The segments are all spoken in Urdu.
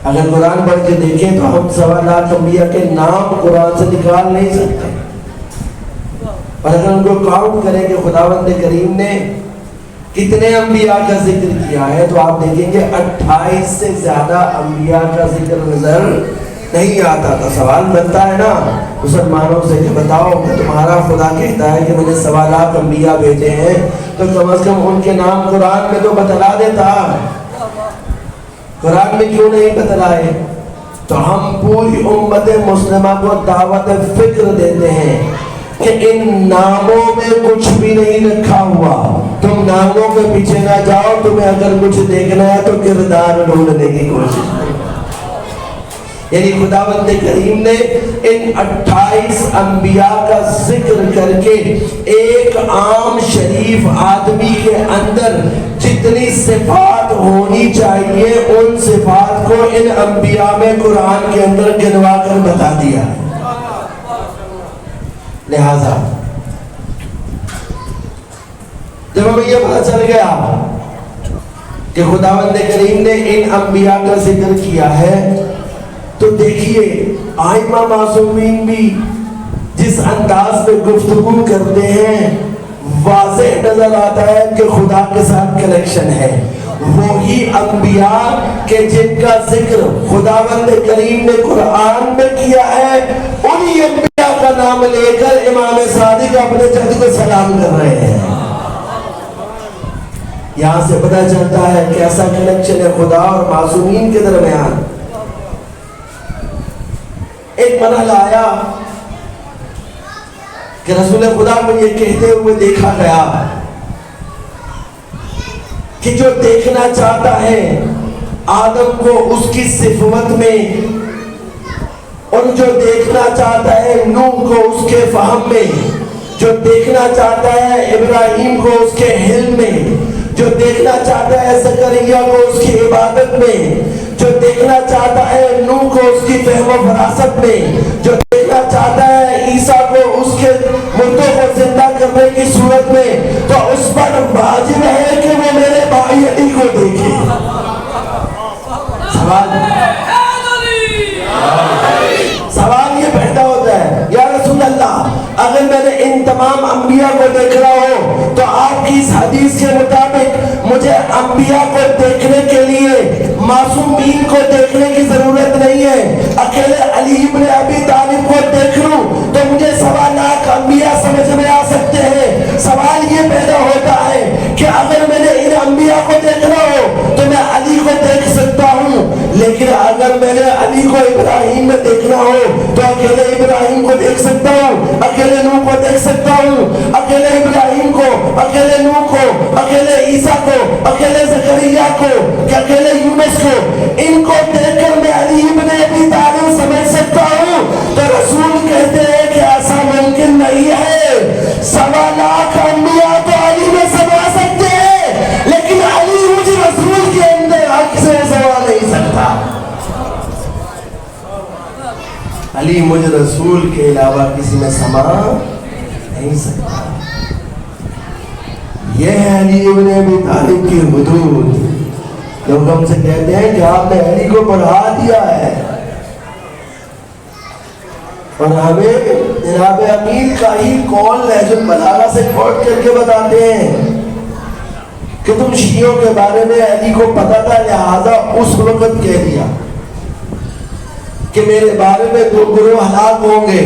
اگر قرآن پڑھ کے دیکھیں تو ہم 1.25 انبیاء کے نام قرآن سے نکال نہیں سکتے، اور اگر ان کو کاؤنٹ کریں کہ خداوند کریم نے کتنے انبیاء کا ذکر کیا ہے تو آپ دیکھیں گے 28 سے زیادہ انبیاء کا ذکر نظر نہیں آتا تھا۔ سوال بنتا ہے نا مسلمانوں سے کہ بتاؤ کہ تمہارا خدا کہتا ہے کہ میں نے 1.25 لاکھ انبیاء بھیجے ہیں تو کم از کم ان کے نام قرآن میں تو بتلا دیتا، قرآن میں کیوں نہیں بتلائے؟ تو ہم پوری امت مسلمہ کو دعوت فکر دیتے ہیں کہ ان ناموں میں کچھ بھی نہیں رکھا ہوا، تم ناموں کے پیچھے نہ جاؤ، تمہیں اگر کچھ دیکھنا ہے تو کردار ڈھونڈنے کی کوشش کرو۔ یعنی خداوند کریم نے ان 28 انبیاء کا ذکر کر کے ایک عام شریف آدمی کے اندر جتنی صفات ہونی چاہیے ان صفات کو ان انبیاء میں قرآن کے اندر گنوا کر بتا دیا۔ لہذا جب ہمیں یہ پتہ چل گیا کہ خداوند کریم نے ان انبیاء کا ذکر کیا ہے تو دیکھیے آئمہ معصومین بھی جس انداز میں گفتگو کرتے ہیں واضح نظر آتا ہے کہ خدا کے ساتھ کنیکشن ہے۔ وہی انبیاء کہ جن کا ذکر خداوند کریم نے قرآن میں کیا ہے، انہی انبیاء کا نام لے کر امام صادق اپنے جد کو سلام کر رہے ہیں۔ یہاں سے پتہ چلتا ہے کہ ایسا کنیکشن ہے خدا اور معصومین کے درمیان۔ ایک مرحلہ آیا کہ رسول خدا کو یہ کہتے ہوئے دیکھا گیا کہ جو دیکھنا چاہتا ہے آدم کو اس کی صفت میں، اور جو دیکھنا چاہتا ہے نوح کو اس کے فہم میں، جو دیکھنا چاہتا ہے ابراہیم کو اس کے علم میں، جو دیکھنا چاہتا ہے زکریا کو اس کی عبادت میں، جو دیکھنا چاہتا ہے نوح کو اس کی فہم و فراست میں، جو دیکھنا چاہتا ہے عیسیٰ کو اس کے مردوں کو زندہ کرنے کی صورت میں، تو اس پر واجب ہے کہ وہ میرے بھائی علی کو دیکھے۔ سوال یہ پیدا ہوتا ہے یا رسول اللہ اگر میں نے ان تمام انبیاء کو دیکھ رہا ہو تو آپ کی اس حدیث کے مطابق مجھے انبیاء کو دیکھنے کے لیے معصومین کو دیکھنے کی ضرورت نہیں ہے، اکیلے علی ابن ابی طالب کو دیکھ لوں تو مجھے 1.25 لاکھ انبیاء سمجھ میں آ سکتے ہیں۔ سوال یہ پیدا ہوتا ہے کہ اگر میں نے ان انبیاء کو دیکھنا ہو تو میں علی کو دیکھ سکتا ہوں، لیکن اگر میں نے علی کو ابراہیم میں دیکھنا ہو تو اکیلے ابراہیم کو دیکھ سکتا ہوں، اکیلے نوح کو دیکھ سکتا ہوں، اکیلے ابراہیم کو، اکیلے نوح کو، اکیلے عیسیٰ کو، اکیلے زکریا کو، کہ اکیلے یونس کو، ان کو دیکھ کر میں علی ابن ابی طالب سمجھ سکتا ہوں؟ تو رسول کہتے ہیں کہ ایسا ممکن نہیں ہے۔ 1.25 لاکھ انبیاء تو علی میں سما سکتے ہیں، لیکن علی مجھ رسول کے اندر حق سے سما نہیں سکتا۔ علی مجھ رسول کے علاوہ کسی میں سما نہیں سکتا۔ یہ ہے علی ابن ابی طالب کی حدود۔ لوگ ہم سے کہتے ہیں کہ آپ نے علی کو بڑھا دیا ہے، اور ہمیں جناب امیر کا ہی قول نہج البلاغہ سے کوٹ کر کے بتاتے ہیں کہ تم شیعوں کے بارے میں علی کو پتا تھا لہذا اس وقت کہہ دیا کہ میرے بارے میں 2 گروہ ہلاک ہوں گے،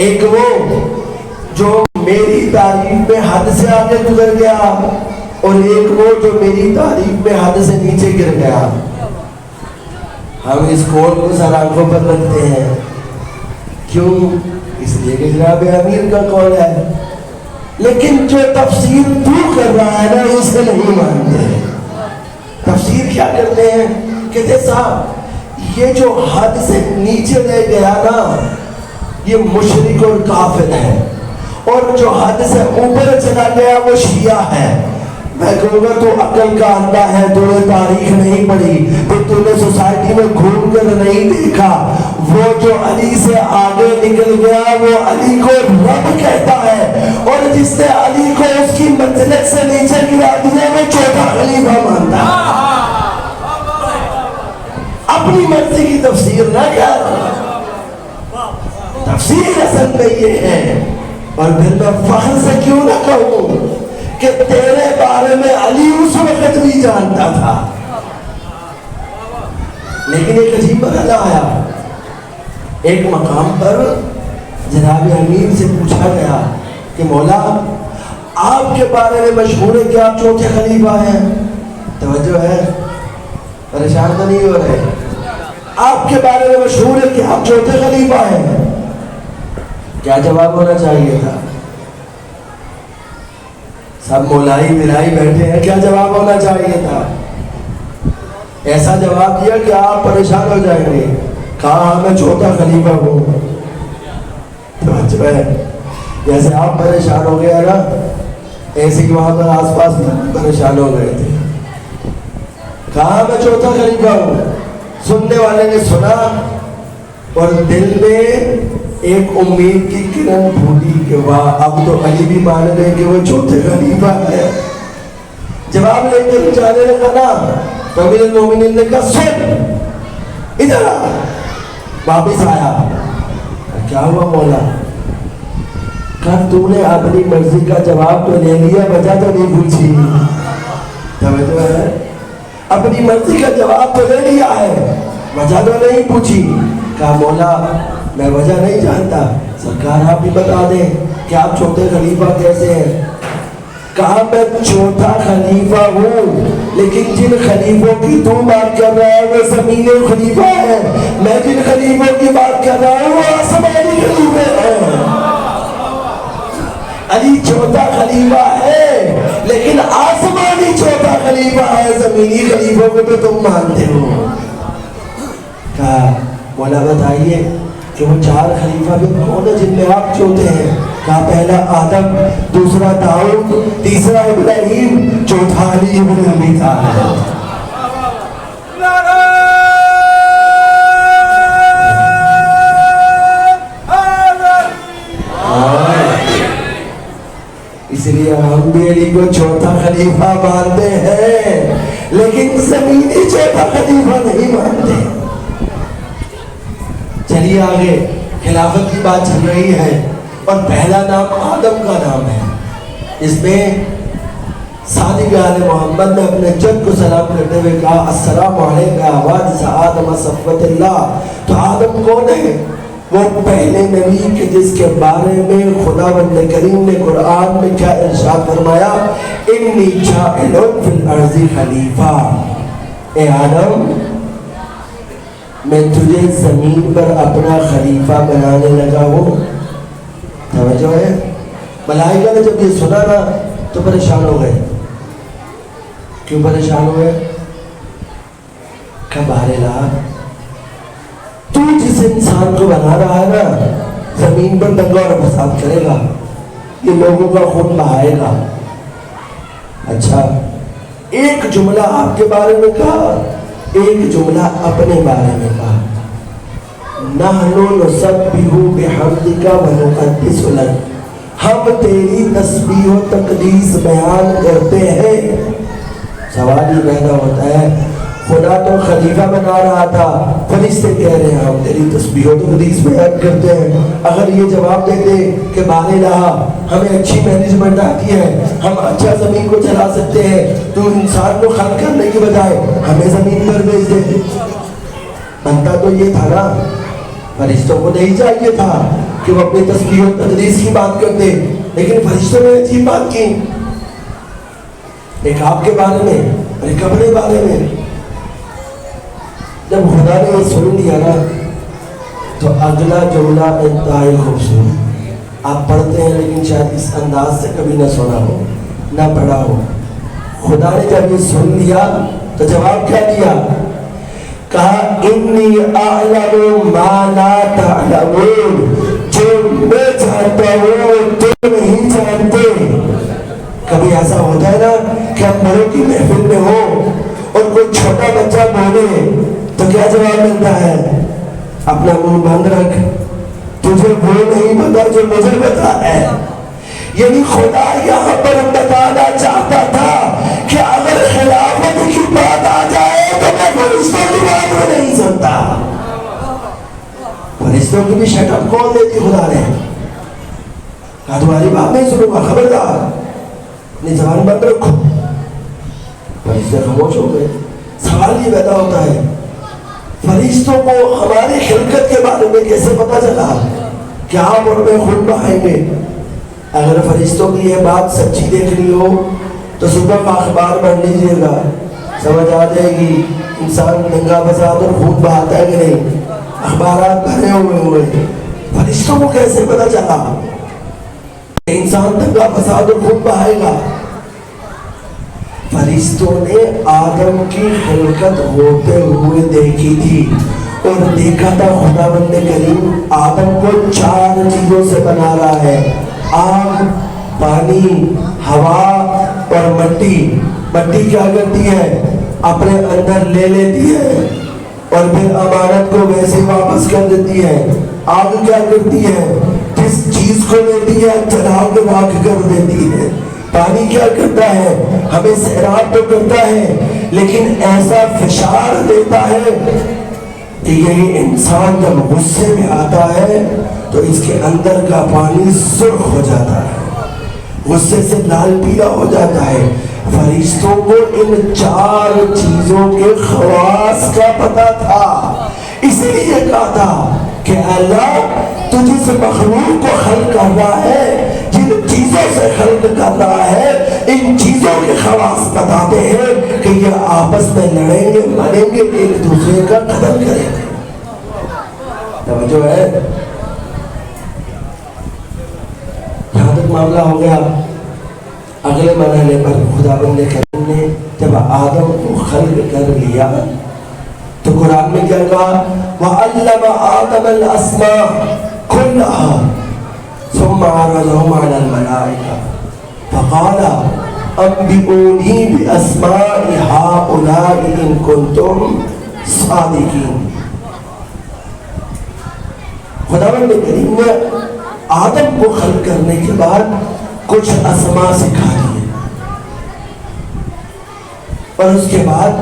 ایک وہ جو میری تعریف میں حد سے آگے گزر گیا، اور ایک وہ جو میری تعریف میں حد سے نیچے گر گیا۔ ہم اس قول کو سر آنکھوں پر رکھتے ہیں، کیوں؟ اس لیے کہ جناب امیر کا قول ہے، لیکن جو تفسیر تو کر رہا ہے نا اسے نہیں مانتے۔ تفسیر کیا کرتے ہیں؟ کہتے صاحب یہ جو حد سے نیچے لے گیا نا یہ مشرک اور کافر ہے، اور جو حد سے اوپر چلا گیا وہ شیعہ ہے۔ میں کہوں گا تو عقل کا اندھا ہے، تو نے تاریخ نہیں پڑھی، تو نے سوسائٹی میں گھوم کر نہیں دیکھا۔ وہ جو علی سے آگے نکل گیا وہ علی کو رب کہتا ہے، اور جس نے علی کو اس کی منزلت سے نیچے گرا دیا وہ چوتھا خلیفہ مانتا ہے۔ اپنی مرضی کی تفسیر نہ کر. تفسیر اصل میں یہ ہے. اور پھر میں فخر سے کیوں نہ کہوں کہ تیرے بارے میں علی اس وقت بھی جانتا تھا. لیکن ایک عجیب مرحلہ آیا. ایک مقام پر جناب امیر سے پوچھا گیا کہ مولا آپ کے بارے میں مشہور ہے کہ آپ چوتھے خلیفہ ہیں. توجہ ہے, پریشان تو نہیں ہو رہے. آپ کے بارے میں مشہور ہے کہ آپ چوتھے خلیفہ ہیں. کیا جواب ہونا چاہیے تھا؟ سب مولائی ملائی بیٹھے ہیں, کیا جواب ہونا چاہیے تھا؟ ایسا جواب دیا کہ آپ پریشان ہو جائیں گے. کہا میں چوتھا خلیفہ ہوں. جیسے آپ پریشان ہو گیا نا, ایسے ہی وہاں پر آس پاس پریشان ہو گئے تھے. کہا میں چوتھا خلیفہ ہوں. سننے والے نے سنا اور دل میں ایک امید کی کرن پھولی کہ واہ اب تو علی بھی مان رہے کہ وہ چوتھے خلیفہ ہے. جواب لے کے جانے لگا نا تو امیر المومنین نے کہا سن ادھر آ. واپس آیا. کیا ہوا مولا؟ کہا تو نے اپنی مرضی کا جواب تو لے لیا, وجہ تو نہیں پوچھی. توجہ ہے, اپنی مرضی کا جواب تو لے لیا ہے, وجہ تو نہیں پوچھی. کہا مولا میں وجہ نہیں جانتا, سرکار آپ بھی بتا دیں کہ آپ چوتھے خلیفہ کیسے ہیں. کہا میں چوتھا خلیفہ ہوں, لیکن جن خلیفوں کی تو بات کر رہا ہے وہ زمین خلیفہ ہے. میں جن خلیفوں کی بات کر رہا ہوں وہ آسمانی خلیفے ہیں. علی چوتھا خلیفہ ہے لیکن آسمانی چوتھا خلیفہ ہے, زمینی خلیفوں کو تو تم مانتے ہو. کہا مولا بتائیے کہ وہ چار خلیفہ بھی کون ہے جن میں آپ چوتھے ہیں؟ کہا پہلا آدم, دوسرا داؤد, تیسرا ابراہیم, چوتھا علی ابن ابی طالب. اس لیے ہم بھی علی کو چوتھا خلیفہ مانتے ہیں لیکن زمینی چوتھا خلیفہ نہیں مانتے. چلیے آگے, خلافت کی بات چل رہی ہے اور پہلا نام آدم کا نام ہے. اس میں صادق آل محمد نے اپنے جد کو سلام کرتے ہوئے کہا السلام علیکم وارث آدم صفوت اللہ. تو آدم کون ہے؟ وہ پہلے نبی کے جس کے بارے میں خداوند کریم نے قرآن میں کیا ارشاد فرمایا, انی جاعل فی الارض خلیفہ. اے آدم میں تجھے زمین پر اپنا خلیفہ بنانے لگا ہوں. توجہ ہے, ملائکہ نے جب یہ سنا نا تو پریشان ہو گئے. کیوں پریشان ہوئے؟ کہ بہرحال تو جس انسان کو بنا رہا ہے نا زمین پر دنگا اور فساد کرے گا, یہ لوگوں کا خون بہائے گا. اچھا ایک جملہ آپ کے بارے میں کہا, ایک جملہ اپنے بارے میں کہا, نحنو نسبح بحمدک ونقدس لک. ہم تیری تسبیح و تقدیس بیان کرتے ہیں. سوال یہ پیدا ہوتا ہے, خدا تو خلیفہ بنا رہا تھا, فرشتے کہہ رہے ہیں ہم تیری تسبیح و تقدیس بیان کرتے ہیں. اگر یہ جواب دیتے کہ بارہا ہمیں اچھی مینجمنٹ آتی ہے, ہم اچھا زمین کو چلا سکتے ہیں, تو انسان کو خلق کرنے کے بجائے ہمیں زمین پر بھیج دے. بنتا تو یہ تھا نا, فرشتوں کو نہیں چاہیے تھا کہ وہ اپنی تسبیح و تقدیس کی بات کرتے, لیکن فرشتوں نے عجیب بات کی, ایک آپ کے بارے میں اور ایک اپنے بارے میں. جب خدا نے یہ سن لیا نا تو اگلا جملہ انتہائی خوبصورت آپ پڑھتے ہیں لیکن شاید اس انداز سے کبھی نہ سنا ہو نہ پڑھا ہو. خدا نے جب یہ سن لیا تو جواب کیا دیا؟ کہا انی اعلم ما لا تعلمون, جو میں جانتا ہوں تو نہیں جانتے. کبھی ایسا ہوتا ہے نا کہ ہم بڑوں کی محفل میں ہو اور کوئی چھوٹا بچہ بولے تو کیا جواب ملتا ہے؟ اپنا منہ بند رکھ, تجھے وہ نہیں پتا جو مجھے پتا ہے. یعنی خدا یہاں پر بتانا چاہتا تھا کہ اگر خلافت کی بات آ جائے تو میں فرشتوں کی بات میں نہیں سمجھتا. فرشتوں کی بھی شٹ اپ کال دیتی خدا نے. کہا تمہاری بات نہیں سنوں گا، خبردار اپنی زبان بند رکھو. فرشتے خاموش ہو گئے. سوال یہ پیدا ہوتا ہے فرشتوں کو ہماری خلقت کے بارے میں کیسے پتا چلا کہ آپ ان میں خون بہائیں گے؟ اگر فرشتوں کی یہ بات سچی دیکھنی ہو تو صبح کا اخبار پڑھ لیجئے گا، سمجھ آ جائے گی انسان دنگا فساد اور خون بہاتا ہے کہ نہیں. اخبارات بھرے ہوئے. فرشتوں کو کیسے پتا چلا کہ انسان دنگا فساد اور خون بہائے گا؟ فرشتوں نے آدم کی خلقت ہوتے ہوئے دیکھی تھی اور دیکھا تھا خداوند کریم آدم کو 4 چیزوں سے بنا رہا ہے: آگ، پانی، ہوا اور مٹی. مٹی کیا کرتی ہے؟ اپنے اندر لے لیتی ہے اور پھر امانت کو ویسے واپس کر دیتی ہے. آگ کیا کرتی ہے؟ جس چیز کو لیتی ہے جلا کے راکھ کر دیتی ہے. پانی کیا کرتا ہے؟ ہمیں سیراب تو کرتا ہے لیکن ایسا فشار دیتا ہے کہ یہ انسان جب غصے میں آتا ہے تو اس کے اندر کا پانی سرخ ہو جاتا ہے، غصے سے لال پیلا ہو جاتا ہے. فرشتوں کو ان 4 چیزوں کے خواص کا پتہ تھا، اسی لیے کہا تھا کہ اللہ تو جس مخلوق کو خلق کر رہا ہے، جن چیزوں سے خلق کر رہا ہے، ان چیزوں کے خواص بتاتے ہیں کہ یہ آپس میں لڑیں گے، مریں گے، ایک دوسرے کا قتل کریں گے. توجہ ہے؟ یہاں تک معاملہ ہو گیا. اگلے مرحلے پر خداوند کریم نے جب آدم کو خلق کر لیا تو قرآن میں کیا کہا؟ وَعَلَّمَ آدَمَ الْأَسْمَاءَ كُلَّهَا ثُمَّ عَرَضَهُمْ عَلَى الْمَلَائِكَةِ فَقَالَ أَنبِئُونِي بِأَسْمَاءِ هَؤُلَاءِ إِن كُنتُمْ صَادِقِينَ. خداوند کریم نے آدم کو خلق کرنے کے بعد کچھ اسماء سکھا دیے اور اس کے بعد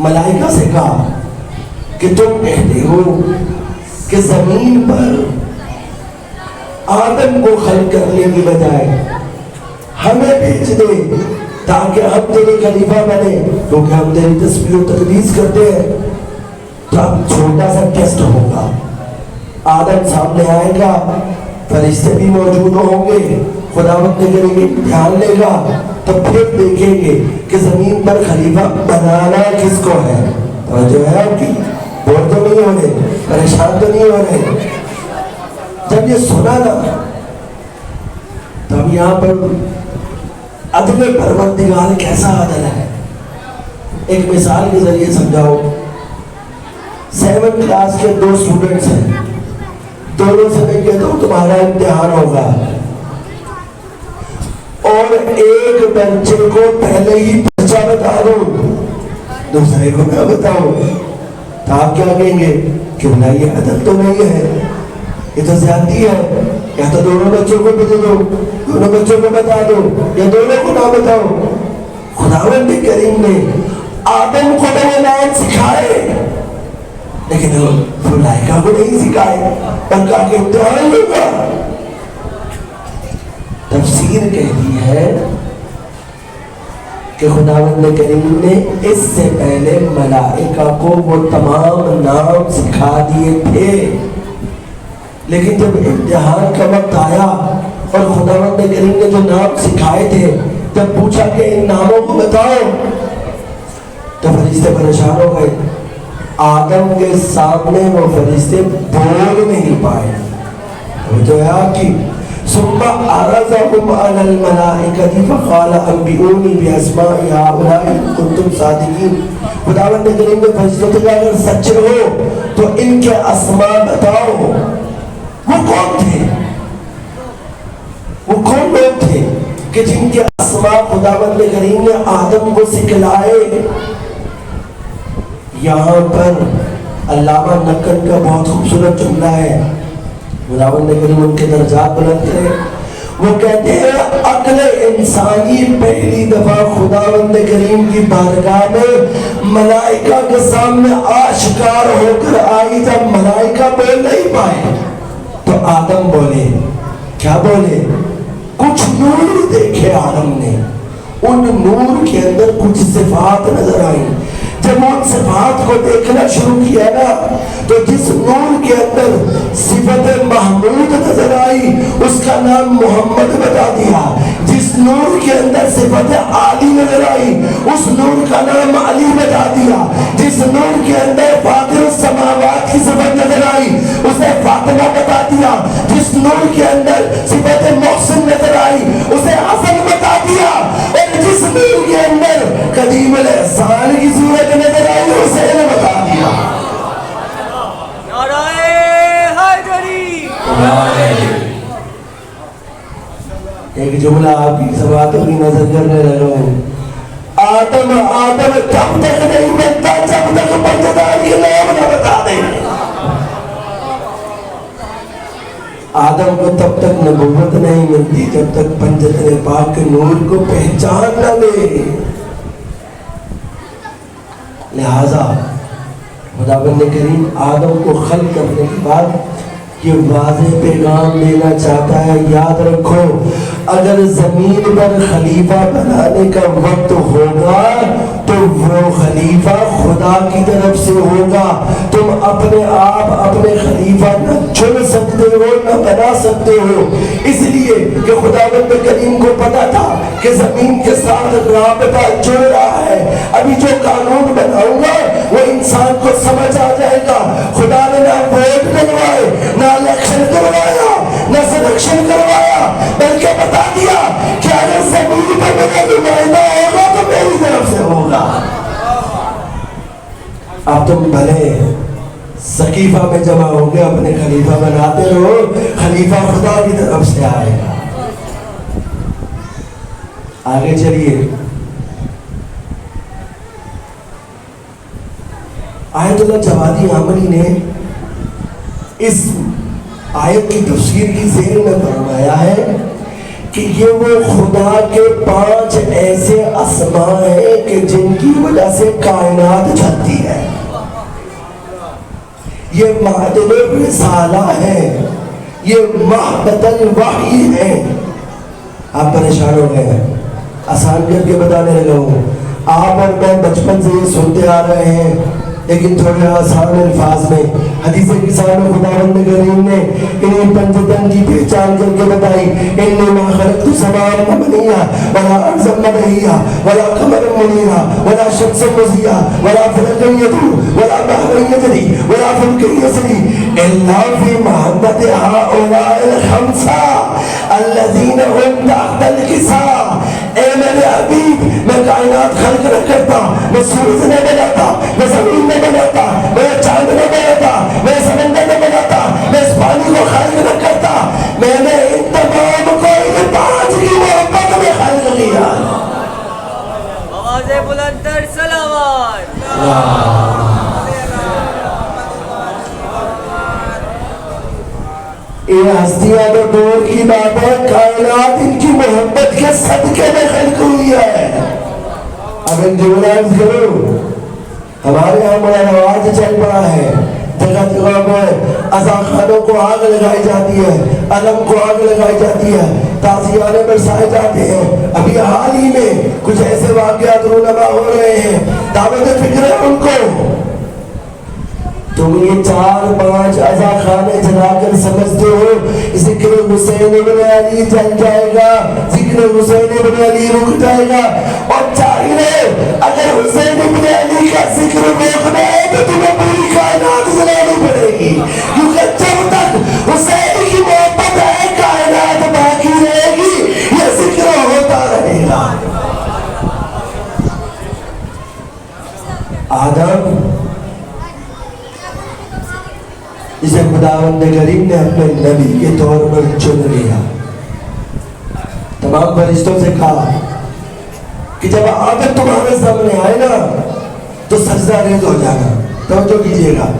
ملائکہ سے کہا کہ تم کہتے ہو کہ زمین پر آدم کو خلق کرنے کی بجائے ہمیں بھیج دے تاکہ ہم تیرے خلیفہ بنے، کیونکہ ہم تیری تسبیح و تقدیس کرتے ہیں. تو اب چھوٹا سا ٹیسٹ ہوگا، آدم سامنے آئے گا، فرشتے بھی موجود ہوں گے، خداوند کریم امتحان لے گا، تو پھر دیکھیں گے کہ زمین پر خلیفہ بنانا کس کو ہے. توجہ ہے آپ کی؟ بور تو نہیں ہو رہے، پریشان تو نہیں ہو رہے؟ جب یہ سنا نا تب یہاں پر عدل پروردگار کیسا عدل ہے ایک مثال کے ذریعے سمجھاؤ. 7 کلاس کے 2 اسٹوڈنٹس ہیں، دونوں سے میں کہتا ہوں تمہارا امتحان ہوگا اور ایک بچے کو پہلے ہی پرچہ بتا دوں، دوسرے کو نہ بتاؤں، تو آپ کیا کہیں گے کہ بھلا یہ عدل تو نہیں ہے، یہ تو زیادتی ہے. یا تو دونوں بچوں کو بھی دے دو، دونوں بچوں کو بتا دو، یا دونوں کو نہ بتاؤ. خداوند کریم نے آدم کو نئے نام سکھائے لیکن ملائکہ کو نہیں سکھائے اور کہا کہ امتحان ہوگا. تفسیر کہتی ہے کہ خداوند کریم نے اس سے پہلے ملائکہ کو وہ تمام نام سکھا دیے تھے، لیکن جب امتحان کا وقت آیا اور خداوند کریم نے جو نام سکھائے تھے جب پوچھا کہ ان ناموں کو بتاؤ تو فرشتے پریشان ہو گئے. آدم کے سامنے وہ فرشتے بول نہیں پائے. جو ہے آپ کی ثم عرضهم على الملائكة فقال انبئوني باسماء هؤلاء ان كنتم صادقين. خداوند کریم نے فرشتوں سے کہا اگر سچے ہو تو ان کے اسماء بتاؤ. وہ کون تھے؟ وہ کون لوگ تھے کہ جن کے اسماء خداوند کریم نے آدم کو سکھلائے؟ یہاں پر علامہ نقل کا بہت خوبصورت جملہ ہے. خداوند کریم ان کے درجات بلند کرے. وہ کہتے ہیں عقل انسانی پہلی دفعہ خداوند کریم کی بارگاہ میں ملائکہ کے سامنے آشکار ہو کر آئی. جب ملائکہ بول نہیں پائے تو آدم بولے. کیا بولے؟ کچھ نور دیکھے آدم نے. ان نور کے اندر کچھ صفات نظر آئی. جب ان صفات کو دیکھنا شروع کیا نا تو جس نور کے اندر صفت محمود نظر آئی اس کا نام محمد بتا دیا. جس نور کے اندر صفت علی نظر آئی اس نور کا نام علی بتا دیا. جس نور کے اندر فاطر السماوات کی صفت نظر آئی اسے فاطمہ بتا دیا. جس نور کے اندر صفت محسن نظر آئی اسے حسن بتا دیا. اور جس نور کے اندر قدیم الاحسان کی صورت نظر آئی اسے بتا دیا. ایک جملہ آپ کی سباتوں کی نظر کرنے لگا ہوں. آدم جب تک نہیں ملتا جب تک پنجدار کے نام نہ بتا دے. آدم کو تب تک نبوت نہیں ملتی جب تک پنجتن پاک کے نور کو پہچان نہ لے. لہذا خداوند کریم آدم کو خلق کرنے کے بعد یہ واضح پیغام دینا چاہتا ہے. یاد رکھو اگر زمین پر خلیفہ بنانے کا وقت ہوگا تو وہ خلیفہ خدا کی طرف سے ہوگا. تم اپنے آپ اپنے خلیفہ نہ چن سکتے ہو نہ بنا سکتے ہو. اس لیے کہ خداوند کریم کو پتا تھا کہ زمین کے ساتھ رابطہ جڑ رہا ہے. ابھی جو قانون بناؤں گا وہ انسان کو سمجھ آ جائے گا. خدا نے نہ ووٹ ڈلوائے نہ الیکشن کروایا نہ سلیکشن کروایا بلکہ بتا دیا کہ اگر زمین پر میرا نمائندہ ہوگا تو میری طرف سے ہوگا. اب تم بھلے سقیفہ میں جمع ہو گے اپنے خلیفہ بناتے رہو. خلیفہ خدا کی طرف سے آئے گا. آگے چلیے. آیت اللہ جوادی عامری نے اس آیت کی تفسیر کی ذیل میں فرمایا ہے کہ یہ وہ خدا کے 5 ایسے اسماء ہیں کہ جن کی وجہ سے کائنات چلتی ہے. یہ معدن رسالہ ہے, یہ محبت الوحی ہے. آپ پریشان ہو گئے ہیں, آسان کر کے بتانے لگا ہوں. آپ اور میں بچپن سے یہ سنتے آ رہے ہیں لیکن تھوڑے آسان الفاظ میں حدیث کسان خداوند کریم نے انہیں پنجتن کی پہچان کر کے بتائی. انی ما خلقت سماء منیہ ولا ارضا مدحیہ ولا قمر منیرہ ولا شمس مضیہ ولا فلک یدور ولا بحر یجری ولا فلک یسری الا فی محبت هؤلاء الخمسہ الذین هم تحت الکساء. اے میرے حبیب, میں کائنات خلق نہ کرتا, میں سورج نہ بناتا, میں زمین نہ بناتا, میں چاند نہ بناتا, میں سمندر نہ بناتا, میں اس پانی کو خالق نہ کرتا. میں نے ان تمام کو ان 5 کی محبت میں خالق کیا. آواز بلند تر صلوات. یہ ہستیاں تو دور کی بات ہے, کائنات ان کی محبت کے صدقے میں خلق ہوئی ہے. اب ان جملائز کرو, ہمارے یہاں بڑا رواج چل پڑا ہے. جگہ جگہ میں عزا خانوں کو آگ لگائی جاتی ہے, علم کو آگ لگائی جاتی ہے, تعزیانے برسائے جاتے ہیں. ابھی حال ہی میں کچھ ایسے واقعات رونما ہو رہے ہیں, دعوت فکر ہے ان کو. تم یہ 4-5 عزا خانے جلا کر سمجھتے ہو ذکر حسین ابن علی جل جائے گا, ذکر حسین ابن علی رک جائے گا. اور چاہیے اگر حسین ابن علی کا ذکر روکنا ہے تو تمہیں پوری کائنات جلانی پڑے گی, کیونکہ جب تک حسین کی محبت ہے کائنات باقی رہے گی, یہ ذکر ہوتا رہے گا. آدم جسے خداوند کریم نے اپنے نبی کے طور پر چن لیا, تمام فرشتوں سے کہا کہ جب آدم تمہارے سامنے آئے نا تو سجدہ ریز ہو جانا. توجہ کیجئے گا,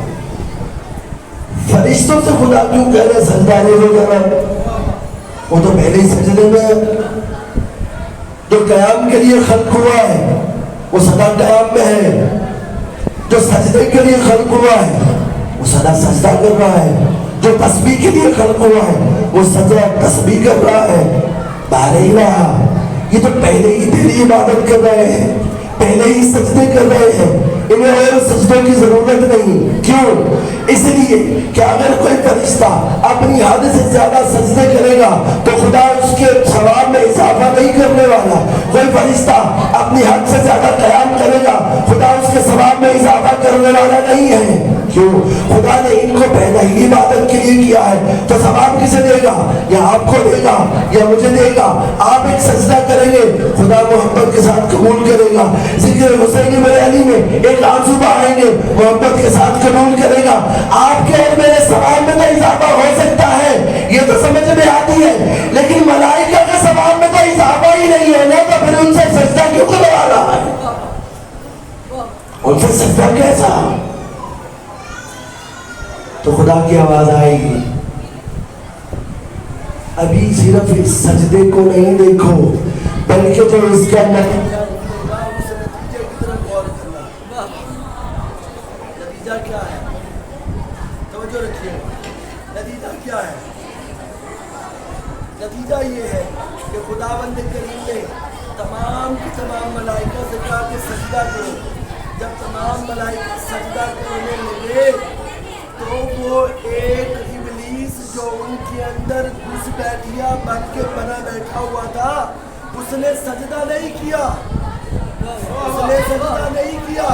فرشتوں سے خدا کیوں کہہ رہے سجدہ ریز ہو جانا؟ وہ تو پہلے ہی سجدے میں ہے. جو قیام کے لیے خلق ہوا ہے وہ سدا قیام میں ہے. جو سجدے کے لیے خلق ہوا ہے وہ سدا سجدہ کر رہا ہے. جو تسبیح کے لیے خلق ہوا ہے وہ سجدہ تسبیح کر رہا ہے. باہر ہی رہا. یہ تو پہلے ہی تیری عبادت کر رہے ہیں, پہلے ہی سجدے کر رہے ہیں. انہیں اور سجدوں کی ضرورت نہیں. کیوں؟ اس لیے کہ اگر کوئی فرشتہ اپنی حد سے زیادہ سجدے کرے گا تو خدا اس کے ثواب میں اضافہ نہیں کرنے والا. کوئی فرشتہ اپنی حد سے زیادہ قیام کرے گا, خدا اس کے ثواب میں اضافہ کرنے والا نہیں ہے. کیوں؟ خدا نے ان کو پہلے ہی عبادت کے لیے کیا ہے. تو ثواب کسے دے گا؟ یا آپ کو دے گا یا مجھے دے گا. آپ ایک سجدہ کریں گے, خدا محبت کے ساتھ قبول کرے گا. ذکر حسین بن علی میں ایک آنسو بہائیں گے, محبت کے ساتھ قبول کرے گا. آپ کے اور میرے ثواب میں تو اضافہ ہو سکتا ہے, یہ تو سمجھ میں آتی ہے, لیکن ملائکہ کے ثواب میں تو اضافہ ہی نہیں ہے نا. تو پھر ان سے سجدہ کیوں کروا رہا ہے؟ ان سے سجدہ کیسا؟ تو خدا کی آواز آئے گی, ابھی صرف اس سجدے کو نہیں دیکھو بلکہ جو اس کا نتیجہ کی طرف غور کرنا. نتیجہ کیا ہے؟ توجہ رکھیے. نتیجہ کیا ہے؟ نتیجہ یہ ہے کہ خداوند کریم نے تمام کی تمام ملائکہ سے کہا کہ سجدہ کرو. جب تمام ملائکہ سجدہ کرنے لگے تو وہ ایک ابلیس جو ان کے اندر گھس بیٹھیا بن کے بنا بیٹھا ہوا تھا, اس نے سجدہ نہیں کیا. اس نے سجدہ نہیں کیا.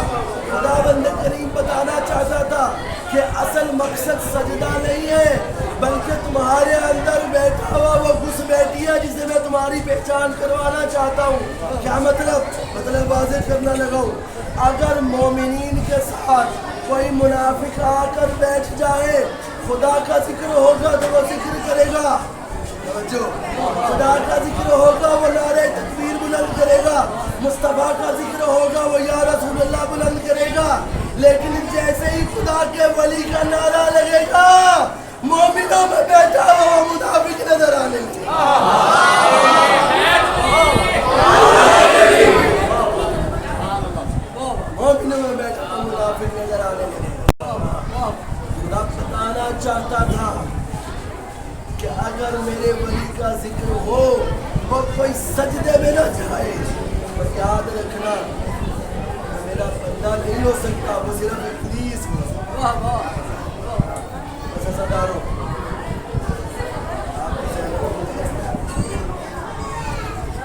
خداوند کریم بتانا چاہتا تھا کہ اصل مقصد سجدہ نہیں ہے, بلکہ تمہارے اندر بیٹھا ہوا وہ گھس بیٹھی ہے جسے میں تمہاری پہچان کروانا چاہتا ہوں. کیا مطلب واضح کرنا لگا ہوں. اگر مومنین کے ساتھ کوئی منافق آ کر بیٹھ جائے, خدا کا ذکر ہوگا تو وہ ذکر کرے گا. خدا کا ذکر ہوگا وہ نعرہ تکبیر بلند کرے گا. مصطفیٰ کا ذکر ہوگا وہ یا رسول اللہ بلند کرے گا. لیکن جیسے ہی خدا کے ولی کا نعرہ لگے گا, مومنوں میں بیٹھا ہوا منافق نظر آنے لگے. مومنوں میں بیٹھا ہوا منافق نظر آنے لگے. خدا بتانا چاہتا تھا کہ اگر میرے ولی کا ذکر ہو اور کوئی سجدے میں نہ جائے تو یاد رکھنا میرا بندہ نہیں ہو سکتا, وہ صرف ابلیس ہو. بس عزادارو,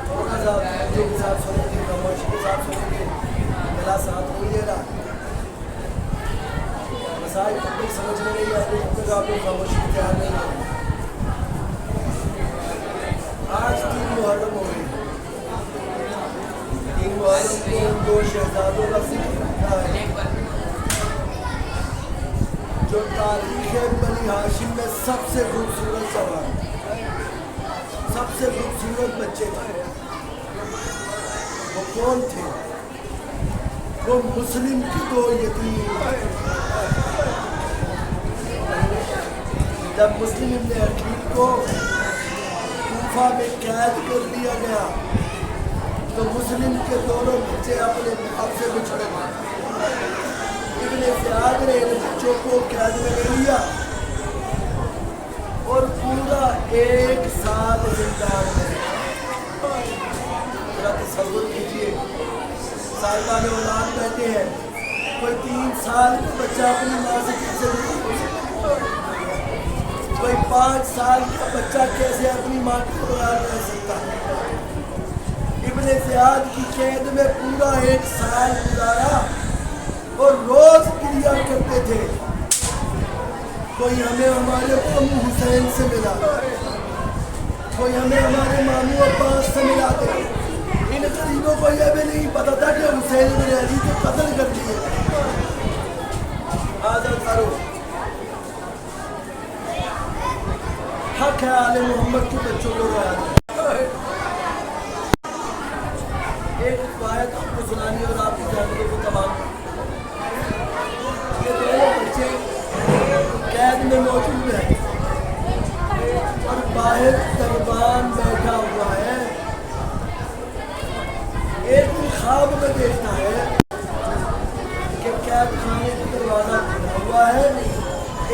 تھوڑا سا جو کے ساتھ سنیں گے, خاموشی کے ساتھ سنیں گے, میرا ساتھ نہیں دے رہا. مسائل پبلک سمجھ میں نہیں آئے جب تک آپ لوگ خاموشی کی تیار نہیں ہیں. آج 3 محرم ہو گئی. 3 محرم کو ان 2 شہزادوں کا ذکر ہوتا ہے جو تاریخ بنی ہاشم میں سب سے خوبصورت سوال, سب سے خوبصورت بچے تھے. وہ کون تھے؟ وہ مسلم کی 2 یتیم. جب مسلم ابن عقیل کو کوفہ میں قید کر لیا گیا تو مسلم کے دونوں بچے اپنے باپ سے بچھڑے گئے. ابن زیاد نے ان بچوں کو قید میں لے لیا اور پورا 1 سال زندان میں. ذرا تصور کیجیے, صاحبان اولاد بیٹھے ہیں, کوئی 3 سال کا بچہ اپنی ماں سے کیسے دور ہو سکتا ہے؟ کوئی 5 سال کا بچہ کیسے اپنی ماں کے بغیر رہ سکتا ہے؟ ابن زیاد کی قید میں پورا 1 سال گزارا اور روز کریا کرتے تھے. کوئی ہمیں ہمارے امو حسین سے ملا, کوئی ہمیں ہمارے ماموں عباس سے ملا دے. ان غریبوں کو یہ بھی نہیں پتا تھا کہ حسین بن علی کو قتل کر دیے. آزاد کرو, حق ہے آل محمد کے بچوں کو رویا جائے. ایک روایت آپ کو سنانی اور آپ کی جانبوں کو تمام. یہ 2 بچے قید میں موجود ہیں اور باہر دربار